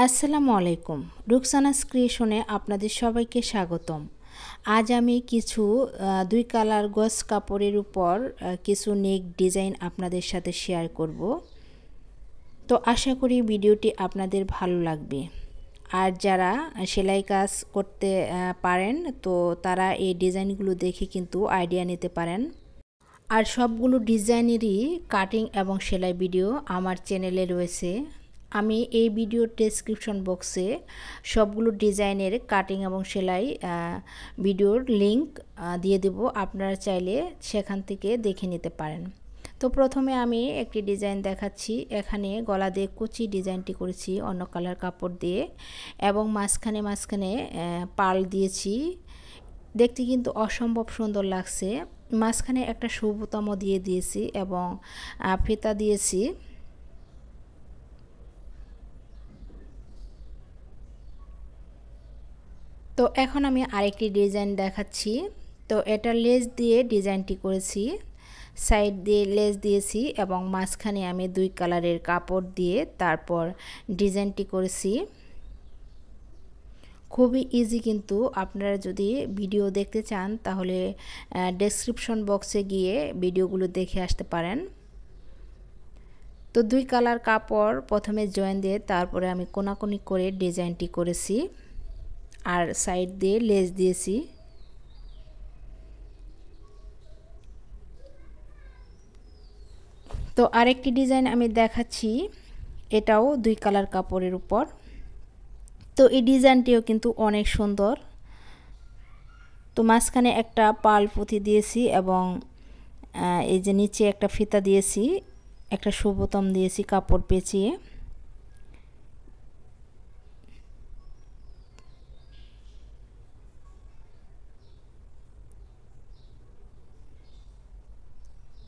আসসালামু আলাইকুম। রুকসানাস ক্রিয়েশনে আপনাদের সবাইকে স্বাগতম। আজ আমি কিছু ২ কালার গজ কাপড়ের উপর কিছু নেক ডিজাইন আপনাদের সাথে শেয়ার করব। তো আশা করি ভিডিওটি আপনাদের ভালো লাগবে। আর যারা সেলাই কাজ করতে পারেন তো তারা এই ডিজাইনগুলো দেখে কিন্তু আইডিয়া নিতে পারেন। আর সবগুলো ডিজাইনেরই কাটিং এবং সেলাই ভিডিও আমার চ্যানেলে রয়েছে। আমি এই ভিডিওর ডেসক্রিপশন বক্সে সবগুলো ডিজাইনের কাটিং এবং সেলাই ভিডিওর লিংক দিয়ে দেব, আপনারা চাইলে সেখান থেকে দেখে নিতে পারেন। তো প্রথমে আমি একটি ডিজাইন দেখাচ্ছি। এখানে গলা দিয়ে কুচি ডিজাইনটি করেছি অন্য কালার কাপড় দিয়ে এবং মাঝখানে পাল দিয়েছি। দেখতে কিন্তু অসম্ভব সুন্দর লাগছে। মাঝখানে একটা সুবোতাম দিয়ে দিয়েছি এবং ফিতা দিয়েছি। তো এখন আমি আরেকটি ডিজাইন দেখাচ্ছি। তো এটা লেস দিয়ে ডিজাইনটি করেছি, সাইড দিয়ে লেস দিয়েছি এবং মাঝখানে আমি 2 কালারের কাপড় দিয়ে তারপর ডিজাইনটি করেছি। খুবই ইজি, কিন্তু আপনারা যদি ভিডিও দেখতে চান তাহলে ডেসক্রিপশন বক্সে গিয়ে ভিডিওগুলো দেখে আসতে পারেন। তো 2 কালার কাপড় প্রথমে জয়েন দিয়ে তারপরে আমি কোনাকুনি করে ডিজাইনটি করেছি আর সাইড দিয়ে লেস দিয়েছি। তো আরেকটি ডিজাইন আমি দেখাচ্ছি, এটাও 2 কালার কাপড়ের উপর। তো এই ডিজাইনটিও কিন্তু অনেক সুন্দর। তো মাঝখানে একটা পাল পুঁতি দিয়েছি এবং এই যে নিচে একটা ফিতা দিয়েছি, একটা সুবোতাম দিয়েছি কাপড় পেঁচিয়ে।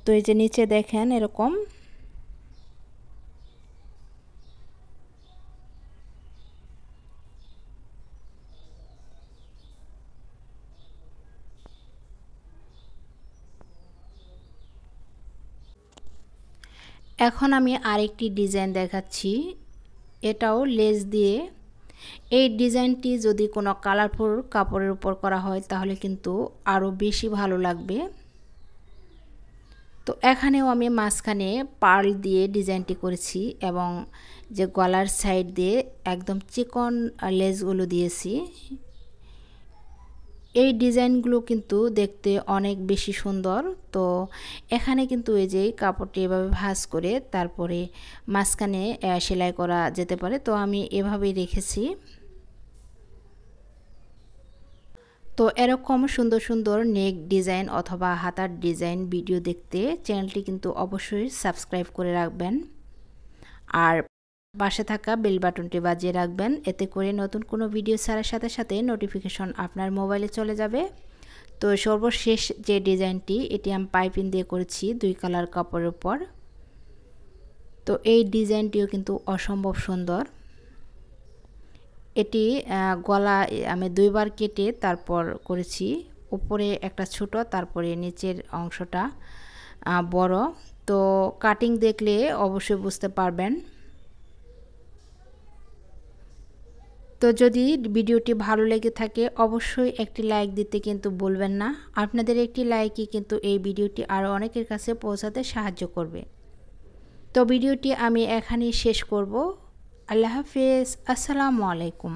তো এই যে নিচে দেখেন এরকম। এখন আমি আরেকটি ডিজাইন দেখাচ্ছি, এটাও লেস দিয়ে। এই ডিজাইনটি যদি কোনো কালারফুল কাপড়ের উপর করা হয় তাহলে কিন্তু আরও বেশি ভালো লাগবে। তো এখানেও আমি মাঝখানে পার্ল দিয়ে ডিজাইনটি করেছি এবং যে গলার সাইড দিয়ে একদম চিকন লেসগুলো দিয়েছি। এই ডিজাইনগুলো কিন্তু দেখতে অনেক বেশি সুন্দর। তো এখানে কিন্তু এই যে কাপড়টি এভাবে ভাঁজ করে তারপরে মাঝখানে সেলাই করা যেতে পারে, তো আমি এভাবেই রেখেছি। তো এরকম সুন্দর সুন্দর নেক ডিজাইন অথবা হাতার ডিজাইন ভিডিও দেখতে চ্যানেলটি কিন্তু অবশ্যই সাবস্ক্রাইব করে রাখবেন আর পাশে থাকা বেল বাটনটি বাজিয়ে রাখবেন, এতে করে নতুন কোনো ভিডিও ছাড়ার সাথে সাথে নোটিফিকেশন আপনার মোবাইলে চলে যাবে। তো সর্বশেষ যে ডিজাইনটি, এটি আমি পাইপিং দিয়ে করেছি 2 কালার কাপড়ের উপর। তো এই ডিজাইনটিও কিন্তু অসম্ভব সুন্দর। এটি গলা আমি 2 বার কেটে তারপর করেছি, উপরে একটা ছোট তারপরে নিচের অংশটা বড়। তো কাটিং দেখলে অবশ্যই বুঝতে পারবেন। তো যদি ভিডিওটি ভালো লেগে থাকে অবশ্যই একটি লাইক দিতে কিন্তু ভুলবেন না। আপনাদের একটি লাইকই কিন্তু এই ভিডিওটি আরও অনেকের কাছে পৌঁছাতে সাহায্য করবে। তো ভিডিওটি আমি এখানেই শেষ করব। আল্লাহ হাফেজ। আসসালামু আলাইকুম।